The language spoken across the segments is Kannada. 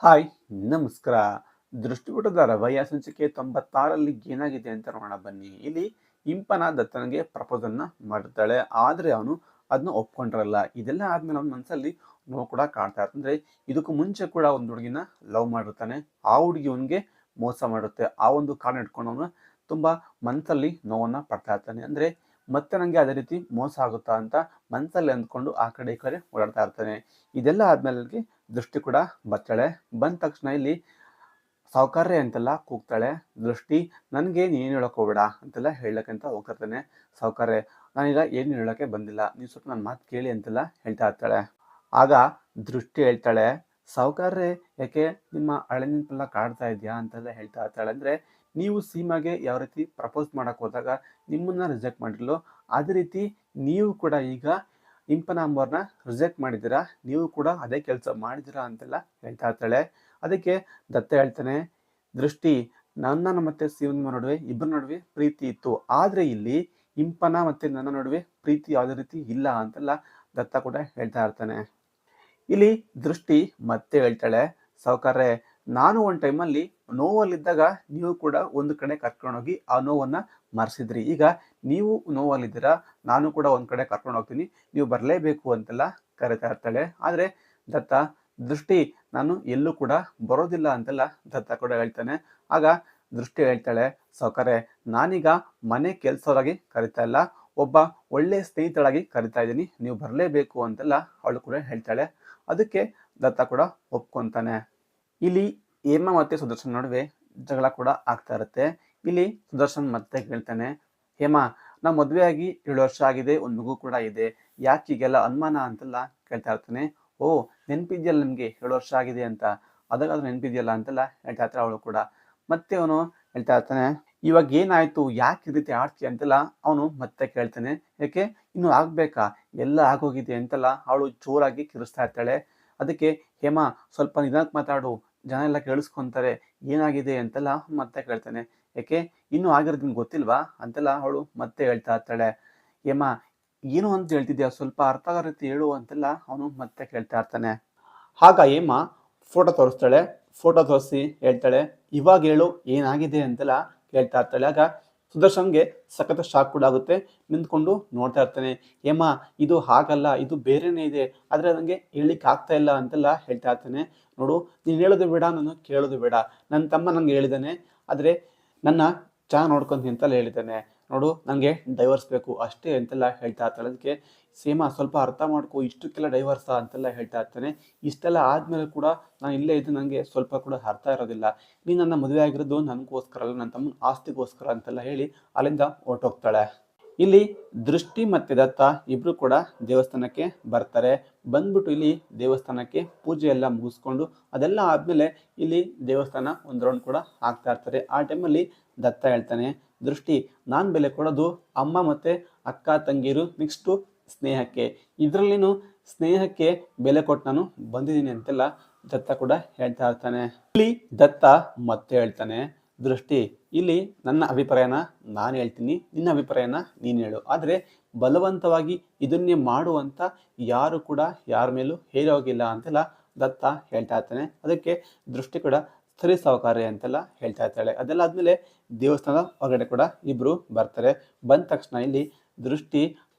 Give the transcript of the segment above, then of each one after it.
ಹಾಯ್, ನಮಸ್ಕಾರ. ದೃಷ್ಟಿಪಟದ ರವಯ್ಯ ಸಂಚಿಕೆ 96ರಲ್ಲಿ ಏನಾಗಿದೆ ಅಂತ ನೋಡೋಣ ಬನ್ನಿ. ಇಲ್ಲಿ ಇಂಪನ ದತ್ತನಿಗೆ ಪ್ರಪೋಸಲ್ನ ಮಾಡ್ತಾಳೆ. ಆದ್ರೆ ಅವನು ಅದನ್ನ ಒಪ್ಕೊಂಡಿರಲ್ಲ. ಇದೆಲ್ಲ ಆದ್ಮೇಲೆ ಅವನ ಮನಸ್ಸಲ್ಲಿ ನೋವು ಕೂಡ ಕಾಡ್ತಾ ಇರುತ್ತೆ. ಅಂದ್ರೆ ಇದಕ್ಕೂ ಮುಂಚೆ ಕೂಡ ಒಂದು ಹುಡುಗಿನ ಲವ್ ಮಾಡಿರ್ತಾನೆ. ಆ ಹುಡುಗಿ ಅವನಿಗೆ ಮೋಸ ಮಾಡುತ್ತೆ. ಆ ಒಂದು ಕಾರಣ ಇಟ್ಕೊಂಡು ಅವನು ತುಂಬಾ ಮನಸ್ಸಲ್ಲಿ ನೋವನ್ನ ಪಡ್ತಾ ಇರ್ತಾನೆ. ಅಂದ್ರೆ ಮತ್ತೆ ನಂಗೆ ಅದೇ ರೀತಿ ಮೋಸ ಆಗುತ್ತಾ ಅಂತ ಮನಸ್ಸಲ್ಲಿ ಅಂದ್ಕೊಂಡು ಆ ಕಡೆ ಈ ಕಡೆ ಓಡಾಡ್ತಾ ಇರ್ತಾನೆ. ಇದೆಲ್ಲ ಆದ್ಮೇಲೆ ಅವ್ನಿಗೆ ದೃಷ್ಟಿ ಕೂಡ ಬರ್ತಾಳೆ. ಬಂದ ತಕ್ಷಣ ಇಲ್ಲಿ ಸಾವ್ಕಾರ್ರೆ ಅಂತೆಲ್ಲ ಕೂಗ್ತಾಳೆ. ದೃಷ್ಟಿ ನನಗೆ ನೀನು ಹೇಳಕ್ ಹೋಗ್ಬೇಡ ಅಂತೆಲ್ಲ ಹೇಳಕ್ಕಂತ ಹೋಗ್ತಿರ್ತಾನೆ. ಸಾವ್ಕಾರ್ರೆ ನಾನೀಗ ಏನು ಹೇಳಕ್ಕೆ ಬಂದಿಲ್ಲ, ನೀವು ಸ್ವಲ್ಪ ನನ್ನ ಮಾತು ಕೇಳಿ ಅಂತೆಲ್ಲ ಹೇಳ್ತಾ ಇರ್ತಾಳೆ. ಆಗ ದೃಷ್ಟಿ ಹೇಳ್ತಾಳೆ, ಸಾವ್ಕಾರ್ರೆ ಯಾಕೆ ನಿಮ್ಮ ಹಳೆ ನೆನಪೆಲ್ಲ ಕಾಡ್ತಾ ಇದೆಯಾ ಅಂತೆಲ್ಲ ಹೇಳ್ತಾ ಇರ್ತಾಳೆ. ಅಂದ್ರೆ ನೀವು ಸೀಮಾಗೆ ಯಾವ ರೀತಿ ಪ್ರಪೋಸ್ ಮಾಡಕ್ ಹೋದಾಗ ನಿಮ್ಮನ್ನ ರಿಜೆಕ್ಟ್ ಮಾಡಿರ್ಲೋ ಅದೇ ರೀತಿ ನೀವು ಕೂಡ ಈಗ ಇಂಪನ ಅಂಬೋರ್ನ ರಿಜೆಕ್ಟ್ ಮಾಡಿದ್ದೀರಾ, ನೀವು ಕೂಡ ಅದೇ ಕೆಲಸ ಮಾಡಿದ್ದೀರಾ ಅಂತೆಲ್ಲ ಹೇಳ್ತಾ ಇರ್ತಾಳೆ. ಅದಕ್ಕೆ ದತ್ತ ಹೇಳ್ತಾನೆ, ದೃಷ್ಟಿ ನನ್ನ ಮತ್ತೆ ಶಿವನ ನಡುವೆ ಇಬ್ಬರ ನಡುವೆ ಪ್ರೀತಿ ಇತ್ತು, ಆದ್ರೆ ಇಲ್ಲಿ ಇಂಪನ ಮತ್ತೆ ನನ್ನ ನಡುವೆ ಪ್ರೀತಿ ಯಾವುದೇ ರೀತಿ ಇಲ್ಲ ಅಂತೆಲ್ಲ ದತ್ತ ಕೂಡ ಹೇಳ್ತಾ ಇರ್ತಾನೆ. ಇಲ್ಲಿ ದೃಷ್ಟಿ ಮತ್ತೆ ಹೇಳ್ತಾಳೆ, ಸಾವ್ಕಾರ್ರೆ ನಾನು ಒಂದು ಟೈಮಲ್ಲಿ ನೋವಲ್ಲಿದ್ದಾಗ ನೀವು ಕೂಡ ಒಂದು ಕಡೆ ಕರ್ಕೊಂಡೋಗಿ ಆ ನೋವನ್ನ ಮರೆಸಿದ್ರಿ. ಈಗ ನೀವು ನೋವಲ್ಲಿದ್ದೀರಾ, ನಾನು ಕೂಡ ಒಂದ್ ಕಡೆ ಕರ್ಕೊಂಡು ಹೋಗ್ತೀನಿ, ನೀವು ಬರಲೇಬೇಕು ಅಂತೆಲ್ಲ ಕರಿತಾ ಇರ್ತಾಳೆ. ಆದ್ರೆ ದತ್ತ ದೃಷ್ಟಿ ನಾನು ಎಲ್ಲೂ ಕೂಡ ಬರೋದಿಲ್ಲ ಅಂತೆಲ್ಲ ದತ್ತ ಕೂಡ ಹೇಳ್ತಾನೆ. ಆಗ ದೃಷ್ಟಿ ಹೇಳ್ತಾಳೆ, ಸಾವ್ಕಾರ್ರೆ ನಾನೀಗ ಮನೆ ಕೆಲ್ಸದವರಾಗಿ ಕರಿತಾ ಇಲ್ಲ, ಒಬ್ಬ ಒಳ್ಳೆ ಸ್ನೇಹಿತಳಾಗಿ ಕರಿತಾ ಇದ್ದೀನಿ, ನೀವು ಬರಲೇಬೇಕು ಅಂತೆಲ್ಲ ಅವಳು ಕೂಡ ಹೇಳ್ತಾಳೆ. ಅದಕ್ಕೆ ದತ್ತ ಕೂಡ ಒಪ್ಕೊಂತಾನೆ. ಇಲ್ಲಿ ಹೇಮ ಮತ್ತೆ ಸುದರ್ಶನ್ ನಡುವೆ ಜಗಳ ಕೂಡ ಆಗ್ತಾ ಇರುತ್ತೆ. ಇಲ್ಲಿ ಸುದರ್ಶನ್ ಮತ್ತೆ ಕೇಳ್ತಾನೆ, ಹೇಮ ನಾವು ಮದುವೆ ಆಗಿ 7 ವರ್ಷ ಆಗಿದೆ, ಒಂದು ಮಗು ಕೂಡ ಇದೆ, ಯಾಕೆ ಹೀಗೆಲ್ಲ ಅನುಮಾನ ಅಂತೆಲ್ಲ ಕೇಳ್ತಾ ಇರ್ತಾನೆ. ಓ, ನೆನ್ಪಿದ್ಯಲ್ಲ ನಿಮ್ಗೆ 7 ವರ್ಷ ಆಗಿದೆ ಅಂತ, ಅದಾಗಾದ್ರೂ ನೆನ್ಪಿದ್ಯಲ್ಲ ಅಂತೆಲ್ಲ ಹೇಳ್ತಾ ಇರ್ತಾಳೆ ಅವಳು ಕೂಡ. ಮತ್ತೆ ಅವನು ಹೇಳ್ತಾ ಇರ್ತಾನೆ, ಇವಾಗ ಏನಾಯ್ತು, ಯಾಕೆ ಈ ರೀತಿ ಆಡ್ತೀಯ ಅಂತೆಲ್ಲ ಅವನು ಮತ್ತೆ ಕೇಳ್ತಾನೆ. ಯಾಕೆ ಇನ್ನು ಆಗ್ಬೇಕಾ, ಎಲ್ಲ ಆಗೋಗಿದೆ ಅಂತೆಲ್ಲ ಅವಳು ಜೋರಾಗಿ ಕಿರಿಸ್ತಾ ಇರ್ತಾಳೆ. ಅದಕ್ಕೆ ಹೇಮ ಸ್ವಲ್ಪ ನಿಧಾನಕ್ಕೆ ಮಾತಾಡು, ಜನ ಎಲ್ಲ ಕೇಳಿಸ್ಕೊಂತಾರೆ, ಏನಾಗಿದೆ ಅಂತೆಲ್ಲ ಮತ್ತೆ ಕೇಳ್ತಾನೆ. ಯಾಕೆ ಇನ್ನೂ ಆಗಿರೋದು ನಿಮ್ಗೆ ಗೊತ್ತಿಲ್ವಾ ಅಂತೆಲ್ಲ ಅವಳು ಮತ್ತೆ ಹೇಳ್ತಾ ಇರ್ತಾಳೆ. ಹೇಮ ಏನು ಅಂತ ಹೇಳ್ತಿದ್ಯಾ, ಸ್ವಲ್ಪ ಅರ್ಥ ಆಗೋ ರೀತಿ ಹೇಳು ಅಂತೆಲ್ಲ ಅವನು ಮತ್ತೆ ಕೇಳ್ತಾ ಇರ್ತಾನೆ. ಆಗ ಹೇಮ ಫೋಟೋ ತೋರಿಸ್ತಾಳೆ. ಫೋಟೋ ತೋರಿಸಿ ಹೇಳ್ತಾಳೆ, ಇವಾಗ ಹೇಳು ಏನಾಗಿದೆ ಅಂತೆಲ್ಲ ಕೇಳ್ತಾ ಇರ್ತಾಳೆ. ಆಗ ಸುದರ್ಶನ್ಗೆ ಸಖತ್ ಶಾಕ್ ಕೂಡ ಆಗುತ್ತೆ. ನಿಂತ್ಕೊಂಡು ನೋಡ್ತಾ ಇರ್ತಾನೆ. ಹೇಮ ಇದು ಹಾಗಲ್ಲ, ಇದು ಬೇರೆನೇ ಇದೆ, ಆದ್ರೆ ನನಗೆ ಹೇಳಿಕ್ ಆಗ್ತಾ ಇಲ್ಲ ಅಂತೆಲ್ಲ ಹೇಳ್ತಾ ಇರ್ತಾನೆ. ನೋಡು, ನೀನು ಹೇಳೋದು ಬೇಡ, ನಾನು ಕೇಳೋದು ಬೇಡ, ನನ್ನ ತಮ್ಮ ನಂಗೆ ಹೇಳಿದ್ದಾನೆ, ಆದ್ರೆ ನನ್ನ ಚೆನ್ನಾಗಿ ನೋಡ್ಕೊಂತೀನಿ ಅಂತೆಲ್ಲ ಹೇಳಿದ್ದಾನೆ. ನೋಡು, ನನಗೆ ಡೈವರ್ಸ್ ಬೇಕು ಅಷ್ಟೇ ಅಂತೆಲ್ಲ ಹೇಳ್ತಾ ಇರ್ತಾಳೆ. ಅದಕ್ಕೆ ಸೀಮಾ ಸ್ವಲ್ಪ ಅರ್ಥ ಮಾಡ್ಕೊ, ಇಷ್ಟಕ್ಕೆಲ್ಲ ಡೈವರ್ಸಾ ಅಂತೆಲ್ಲ ಹೇಳ್ತಾ ಇರ್ತಾನೆ. ಇಷ್ಟೆಲ್ಲ ಆದ್ಮೇಲೆ ಕೂಡ ನಾನು ಇಲ್ಲೇ ಇದ್ದು ನನಗೆ ಸ್ವಲ್ಪ ಕೂಡ ಅರ್ಥ ಇರೋದಿಲ್ಲ, ನೀನು ನನ್ನ ಮದುವೆ ಆಗಿರೋದು ನನಗೋಸ್ಕರ ಅಲ್ಲ, ನನ್ನ ತಮ್ಮನ ಆಸ್ತಿಗೋಸ್ಕರ ಅಂತೆಲ್ಲ ಹೇಳಿ ಅಲ್ಲಿಂದ ಹೊರಟೋಗ್ತಾಳೆ. ಇಲ್ಲಿ ದೃಷ್ಟಿ ಮತ್ತೆ ದತ್ತ ಇಬ್ರು ಕೂಡ ದೇವಸ್ಥಾನಕ್ಕೆ ಬರ್ತಾರೆ. ಬಂದ್ಬಿಟ್ಟು ಇಲ್ಲಿ ದೇವಸ್ಥಾನಕ್ಕೆ ಪೂಜೆ ಎಲ್ಲ ಮುಗಿಸ್ಕೊಂಡು ಅದೆಲ್ಲ ಆದ್ಮೇಲೆ ಇಲ್ಲಿ ದೇವಸ್ಥಾನ ಒಂದು ರೌಂಡ್ ಕೂಡ ಹಾಕ್ತಾ ಇರ್ತಾರೆ. ಆ ಟೈಮಲ್ಲಿ ದತ್ತ ಹೇಳ್ತಾನೆ, ದೃಷ್ಟಿ ನಾನು ಬೆಲೆ ಕೊಡೋದು ಅಮ್ಮ ಮತ್ತೆ ಅಕ್ಕ ತಂಗಿರು ನೆಕ್ಸ್ಟು ಸ್ನೇಹಕ್ಕೆ, ಇದರಲ್ಲಿನೂ ಸ್ನೇಹಕ್ಕೆ ಬೆಲೆ ಕೊಟ್ಟು ನಾನು ಬಂದಿದ್ದೀನಿ ಅಂತೆಲ್ಲ ದತ್ತ ಕೂಡ ಹೇಳ್ತಾ ಇರ್ತಾನೆ. ಇಲ್ಲಿ ದತ್ತ ಮತ್ತೆ ಹೇಳ್ತಾನೆ, ದೃಷ್ಟಿ ಇಲ್ಲಿ ನನ್ನ ಅಭಿಪ್ರಾಯನ ನಾನು ಹೇಳ್ತೀನಿ, ನಿನ್ನ ಅಭಿಪ್ರಾಯನ ನೀನು ಹೇಳು, ಆದರೆ ಬಲವಂತವಾಗಿ ಇದನ್ನೇ ಮಾಡುವಂತ ಯಾರು ಕೂಡ ಯಾರ ಮೇಲೂ ಹೇರಿ ಹೋಗಿಲ್ಲ ಅಂತೆಲ್ಲ ದತ್ತ ಹೇಳ್ತಾ ಇರ್ತಾನೆ. ಅದಕ್ಕೆ ದೃಷ್ಟಿ ಕೂಡ ಸರಿ ಸಾವುಕಾರ್ಯ ಅಂತೆಲ್ಲ ಹೇಳ್ತಾ ಇರ್ತಾಳೆ. ಅದೆಲ್ಲ ಆದ್ಮೇಲೆ ದೇವಸ್ಥಾನದ ಹೊರಗಡೆ ಕೂಡ ಇಬ್ರು ಬರ್ತಾರೆ. ಬಂದ ತಕ್ಷಣ ಇಲ್ಲಿ ದೃಷ್ಟಿ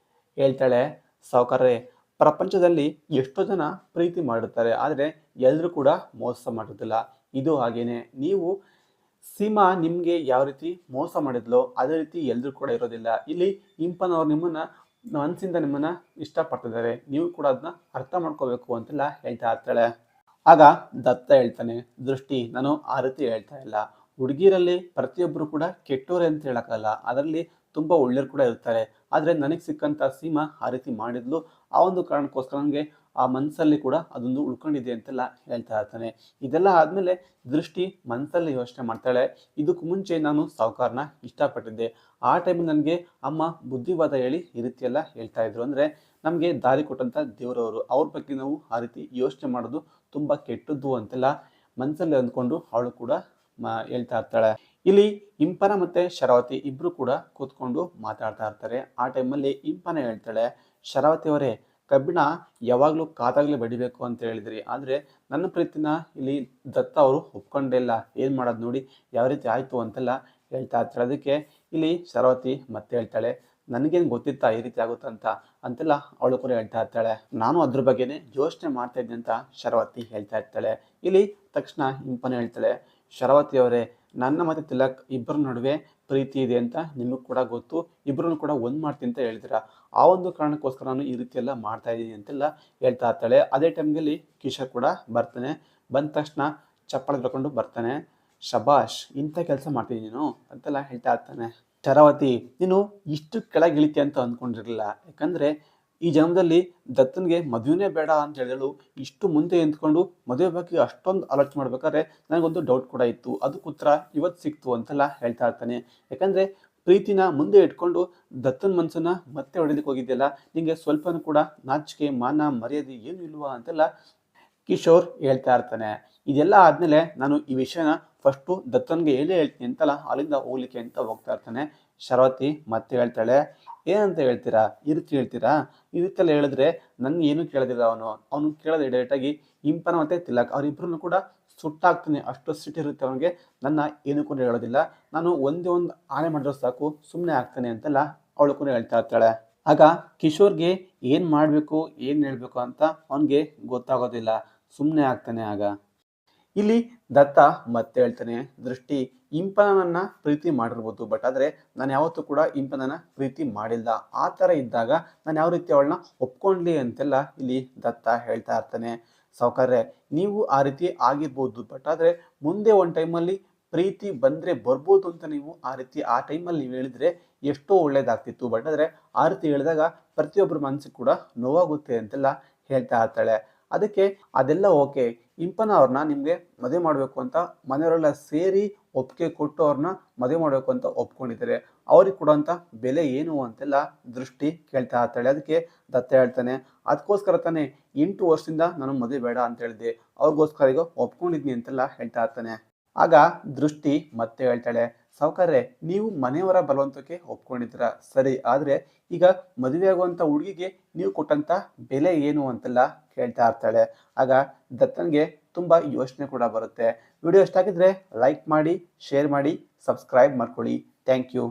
ಹೇಳ್ತಾಳೆ, ಸಾವುಕಾರ್ರೆ ಪ್ರಪಂಚದಲ್ಲಿ ಎಷ್ಟೋ ಜನ ಪ್ರೀತಿ ಮಾಡಿರ್ತಾರೆ, ಆದರೆ ಎಲ್ಲರೂ ಕೂಡ ಮೋಸ ಮಾಡೋದಿಲ್ಲ, ಇದು ಹಾಗೇನೆ, ನೀವು ಸೀಮಾ ನಿಮ್ಗೆ ಯಾವ ರೀತಿ ಮೋಸ ಮಾಡಿದ್ಲೋ ಅದೇ ರೀತಿ ಎಲ್ರೂ ಕೂಡ ಇರೋದಿಲ್ಲ. ಇಲ್ಲಿ ಇಂಪನವ್ರು ನಿಮ್ಮನ್ನ ಮನಸ್ಸಿಂದ ನಿಮ್ಮನ್ನ ಇಷ್ಟಪಡ್ತಿದ್ದಾರೆ, ನೀವು ಕೂಡ ಅದನ್ನ ಅರ್ಥ ಮಾಡ್ಕೋಬೇಕು ಅಂತೆಲ್ಲ ಹೇಳ್ತಾ ಇರ್ತಾಳೆ. ಆಗ ದತ್ತ ಹೇಳ್ತಾನೆ, ದೃಷ್ಟಿ ನಾನು ಆ ರೀತಿ ಹೇಳ್ತಾ ಇಲ್ಲ, ಹುಡುಗಿರಲ್ಲಿ ಪ್ರತಿಯೊಬ್ಬರು ಕೂಡ ಕೆಟ್ಟೋರೆ ಅಂತ ಹೇಳಕ್ಕಲ್ಲ, ಅದರಲ್ಲಿ ತುಂಬಾ ಒಳ್ಳೆಯರು ಕೂಡ ಇರ್ತಾರೆ, ಆದ್ರೆ ನನಗೆ ಸಿಕ್ಕಂತ ಸೀಮಾ ಆ ರೀತಿ ಮಾಡಿದ್ಲು, ಆ ಒಂದು ಕಾರಣಕ್ಕೋಸ್ಕರ ನನಗೆ ಆ ಮನಸ್ಸಲ್ಲಿ ಕೂಡ ಅದೊಂದು ಉಳ್ಕೊಂಡಿದೆ ಅಂತೆಲ್ಲ ಹೇಳ್ತಾ ಇರ್ತಾನೆ. ಇದೆಲ್ಲ ಆದ್ಮೇಲೆ ದೃಷ್ಟಿ ಮನಸ್ಸಲ್ಲಿ ಯೋಚನೆ ಮಾಡ್ತಾಳೆ, ಇದಕ್ಕೂ ಮುಂಚೆ ನಾನು ಸಾವುಕಾರನ ಇಷ್ಟಪಟ್ಟಿದ್ದೆ, ಆ ಟೈಮ್ ನನಗೆ ಅಮ್ಮ ಬುದ್ಧಿವಾದ ಹೇಳಿ ಈ ರೀತಿ ಎಲ್ಲ ಹೇಳ್ತಾ ಇದ್ರು, ಅಂದ್ರೆ ನಮಗೆ ದಾರಿ ಕೊಟ್ಟಂತ ದೇವರವರು, ಅವ್ರ ಬಗ್ಗೆ ನಾವು ಆ ರೀತಿ ಯೋಚನೆ ಮಾಡೋದು ತುಂಬಾ ಕೆಟ್ಟದ್ದು ಅಂತೆಲ್ಲ ಮನಸ್ಸಲ್ಲಿ ಅಂದ್ಕೊಂಡು ಅವಳು ಕೂಡ ಹೇಳ್ತಾ ಇರ್ತಾಳೆ. ಇಲ್ಲಿ ಇಂಪನ ಮತ್ತೆ ಶರಾವತಿ ಇಬ್ರು ಕೂಡ ಕೂತ್ಕೊಂಡು ಮಾತಾಡ್ತಾ ಇರ್ತಾರೆ. ಆ ಟೈಮಲ್ಲಿ ಇಂಪನ ಹೇಳ್ತಾಳೆ, ಶರಾವತಿ ಅವರೇ ಕಬ್ಬಿಣ ಯಾವಾಗಲೂ ಕಾದಾಗಲೇ ಬಡಿಬೇಕು ಅಂತ ಹೇಳಿದ್ರಿ, ಆದರೆ ನನ್ನ ಪ್ರೀತಿನ ಇಲ್ಲಿ ದತ್ತ ಅವರು ಒಪ್ಕೊಂಡೇ ಇಲ್ಲ. ಏನು ಮಾಡೋದು ನೋಡಿ, ಯಾವ ರೀತಿ ಆಯಿತು ಅಂತೆಲ್ಲ ಹೇಳ್ತಾ ಇರ್ತಾಳೆ. ಅದಕ್ಕೆ ಇಲ್ಲಿ ಶರಾವತಿ ಮತ್ತೆ ಹೇಳ್ತಾಳೆ, ನನಗೇನು ಗೊತ್ತಿತ್ತಾ ಈ ರೀತಿ ಆಗುತ್ತಂತ ಅಂತೆಲ್ಲ ಅವಳು ಕೂಡ ಹೇಳ್ತಾ ಇರ್ತಾಳೆ. ನಾನು ಅದ್ರ ಬಗ್ಗೆನೇ ಯೋಚನೆ ಮಾಡ್ತಾ ಇದ್ದೆ ಅಂತ ಶರಾವತಿ ಹೇಳ್ತಾ ಇರ್ತಾಳೆ. ಇಲ್ಲಿ ತಕ್ಷಣ ಇಂಪನ ಹೇಳ್ತಾಳೆ, ಶರಾವತಿ ಅವರೇ, ನನ್ನ ಮತ್ತು ತಿಲಕ್ ಇಬ್ಬರ ನಡುವೆ ಪ್ರೀತಿ ಇದೆ ಅಂತ ನಿಮಗೆ ಕೂಡ ಗೊತ್ತು, ಇಬ್ಬರನ್ನು ಕೂಡ ಒಂದು ಮಾಡ್ತೀನಿ ಅಂತ ಹೇಳ್ತೀರಾ, ಆ ಒಂದು ಕಾರಣಕ್ಕೋಸ್ಕರ ನಾನು ಈ ರೀತಿ ಎಲ್ಲ ಮಾಡ್ತಾ ಇದ್ದೀನಿ ಅಂತೆಲ್ಲ ಹೇಳ್ತಾ ಇರ್ತಾಳೆ. ಅದೇ ಟೈಮ್ನಲ್ಲಿ ಕಿಶೋರ್ ಕೂಡ ಬರ್ತಾನೆ. ಬಂದ ತಕ್ಷಣ ಚಪ್ಪಾಳೆ ತಗೊಂಡು ಬರ್ತಾನೆ. ಶಬಾಷ್, ಇಂಥ ಕೆಲಸ ಮಾಡ್ತೀನಿ ನೀನು ಅಂತೆಲ್ಲ ಹೇಳ್ತಾ ಇರ್ತಾನೆ. ಶರಾವತಿ, ನೀನು ಇಷ್ಟು ಕೆಳಗೆ ಇಳಿತೀಯ ಅಂತ ಅಂದ್ಕೊಂಡಿರಲಿಲ್ಲ, ಯಾಕಂದರೆ ಈ ಜನ್ಮದಲ್ಲಿ ದತ್ತನಿಗೆ ಮದುವೆನೇ ಬೇಡ ಅಂತ ಹೇಳಿದಳು. ಇಷ್ಟು ಮುಂದೆ ನಿಂತ್ಕೊಂಡು ಮದುವೆ ಬಗ್ಗೆ ಅಷ್ಟೊಂದು ಆಲೋಚನೆ ಮಾಡ್ಬೇಕಾದ್ರೆ ನನಗೊಂದು ಡೌಟ್ ಕೂಡ ಇತ್ತು, ಅದಕ್ಕೆ ಉತ್ತರ ಇವತ್ತು ಸಿಕ್ತು ಅಂತೆಲ್ಲ ಹೇಳ್ತಾ ಇರ್ತಾನೆ. ಯಾಕಂದರೆ ಪ್ರೀತಿನ ಮುಂದೆ ಇಟ್ಕೊಂಡು ದತ್ತನ ಮನಸ್ಸನ್ನ ಮತ್ತೆ ಹೊಡಿಲಿಕ್ಕೆ ಹೋಗಿದ್ಯಲ್ಲ, ನಿಮಗೆ ಸ್ವಲ್ಪನೂ ಕೂಡ ನಾಚಿಕೆ ಮಾನ ಮರ್ಯಾದೆ ಏನು ಇಲ್ವಾ ಅಂತೆಲ್ಲ ಕಿಶೋರ್ ಹೇಳ್ತಾ ಇರ್ತಾನೆ. ಇದೆಲ್ಲ ಆದಮೇಲೆ ನಾನು ಈ ವಿಷಯನ ಫಸ್ಟು ದತ್ತನ್ಗೆ ಹೇಳ್ತೀನಿ ಅಂತಲ್ಲ ಅಲ್ಲಿಂದ ಹೋಗ್ಲಿಕ್ಕೆ ಅಂತ ಹೋಗ್ತಾ ಇರ್ತಾನೆ. ಶರಾವತಿ ಮತ್ತೆ ಹೇಳ್ತಾಳೆ, ಏನಂತ ಹೇಳ್ತೀರಾ, ಈ ರೀತಿ ಹೇಳ್ತೀರಾ, ಈ ರೀತಿಯೆಲ್ಲ ಹೇಳಿದ್ರೆ ನನ್ಗೆ ಏನೂ ಕೇಳೋದಿಲ್ಲ. ಅವನು ಕೇಳೋದು ಡೈರೆಕ್ಟಾಗಿ ಇಂಪನ ಮತ್ತು ತಿಲಕ್ ಅವರಿಬ್ಬರನ್ನು ಕೂಡ ಸುಟ್ಟಾಗ್ತಾನೆ, ಅಷ್ಟು ಸಿಟ್ಟಿರುತ್ತೆ ಅವನಿಗೆ. ನನ್ನ ಏನೂ ಕೂಡ ಹೇಳೋದಿಲ್ಲ, ನಾನು ಒಂದೇ ಒಂದು ಆಣೆ ಮಾಡಿದ್ರೆ ಸಾಕು ಸುಮ್ಮನೆ ಆಗ್ತಾನೆ ಅಂತೆಲ್ಲ ಅವಳು ಕೂಡ ಹೇಳ್ತಾ ಇರ್ತಾಳೆ. ಆಗ ಕಿಶೋರ್ಗೆ ಏನು ಮಾಡಬೇಕು ಏನು ಹೇಳಬೇಕು ಅಂತ ಅವನಿಗೆ ಗೊತ್ತಾಗೋದಿಲ್ಲ, ಸುಮ್ಮನೆ ಆಗ್ತಾನೆ. ಆಗ ಇಲ್ಲಿ ದತ್ತ ಮತ್ತೆ ಹೇಳ್ತಾನೆ, ದೃಷ್ಟಿ, ಇಂಪನನ್ನ ಪ್ರೀತಿ ಮಾಡಿರ್ಬೋದು, ಬಟ್ ಆದರೆ ನಾನು ಯಾವತ್ತೂ ಕೂಡ ಇಂಪನನ್ನ ಪ್ರೀತಿ ಮಾಡಿಲ್ಲ. ಆ ಥರ ಇದ್ದಾಗ ನಾನು ಯಾವ ರೀತಿ ಅವಳನ್ನ ಒಪ್ಕೊಂಡ್ಲಿ ಅಂತೆಲ್ಲ ಇಲ್ಲಿ ದತ್ತ ಹೇಳ್ತಾ ಇರ್ತಾನೆ. ಸಾವ್ಕಾರ್ರೆ, ನೀವು ಆ ರೀತಿ ಆಗಿರ್ಬೋದು, ಬಟ್ ಆದರೆ ಮುಂದೆ ಒಂದು ಟೈಮಲ್ಲಿ ಪ್ರೀತಿ ಬಂದರೆ ಬರ್ಬೋದು ಅಂತ ನೀವು ಆ ರೀತಿ ಆ ಟೈಮಲ್ಲಿ ನೀವು ಹೇಳಿದರೆ ಎಷ್ಟೋ ಒಳ್ಳೇದಾಗ್ತಿತ್ತು. ಬಟ್ ಆದರೆ ಆ ರೀತಿ ಹೇಳಿದಾಗ ಪ್ರತಿಯೊಬ್ಬರ ಮನಸ್ಸಿಗೆ ಕೂಡ ನೋವಾಗುತ್ತೆ ಅಂತೆಲ್ಲ ಹೇಳ್ತಾ ಇರ್ತಾಳೆ. ಅದಕ್ಕೆ ಅದೆಲ್ಲ ಓಕೆ, ಇಂಪನ ಅವ್ರನ್ನ ನಿಮಗೆ ಮದುವೆ ಮಾಡಬೇಕು ಅಂತ ಮನೆಯವರೆಲ್ಲ ಸೇರಿ ಒಪ್ಪಿಗೆ ಕೊಟ್ಟು ಅವ್ರನ್ನ ಮದುವೆ ಮಾಡಬೇಕು ಅಂತ ಒಪ್ಕೊಂಡಿದ್ದಾರೆ. ಅವ್ರಿಗೆ ಕೊಡುವಂಥ ಬೆಲೆ ಏನು ಅಂತೆಲ್ಲ ದೃಷ್ಟಿ ಕೇಳ್ತಾ ಇರ್ತಾಳೆ. ಅದಕ್ಕೆ ದತ್ತ ಹೇಳ್ತಾನೆ, ಅದಕ್ಕೋಸ್ಕರ ತಾನೇ 8 ವರ್ಷದಿಂದ ನಾನು ಮದುವೆ ಬೇಡ ಅಂತ ಹೇಳಿದೆ, ಅವ್ರಿಗೋಸ್ಕರ ಈಗ ಒಪ್ಕೊಂಡಿದ್ನಿ ಅಂತೆಲ್ಲ ಹೇಳ್ತಾ ಇರ್ತಾನೆ. ಆಗ ದೃಷ್ಟಿ ಮತ್ತೆ ಹೇಳ್ತಾಳೆ, ಸಾವ್ಕಾರ್ರೆ, ನೀವು ಮನೆಯವರ ಬಲವಂತಕ್ಕೆ ಒಪ್ಕೊಂಡಿದ್ದೀರಾ ಸರಿ, ಆದರೆ ಈಗ ಮದುವೆ ಆಗುವಂಥ ಹುಡುಗಿಗೆ ನೀವು ಕೊಟ್ಟಂಥ ಬೆಲೆ ಏನು ಅಂತೆಲ್ಲ ಕೇಳ್ತಾ ಇರ್ತಾಳೆ. ಆಗ ದತ್ತನ್ಗೆ ತುಂಬ ಯೋಚನೆ ಕೂಡ ಬರುತ್ತೆ. ವಿಡಿಯೋ ಇಷ್ಟ ಆಗಿದ್ರೆ ಲೈಕ್ ಮಾಡಿ, ಶೇರ್ ಮಾಡಿ, ಸಬ್ಸ್ಕ್ರೈಬ್ ಮಾಡ್ಕೊಳ್ಳಿ. Thank you.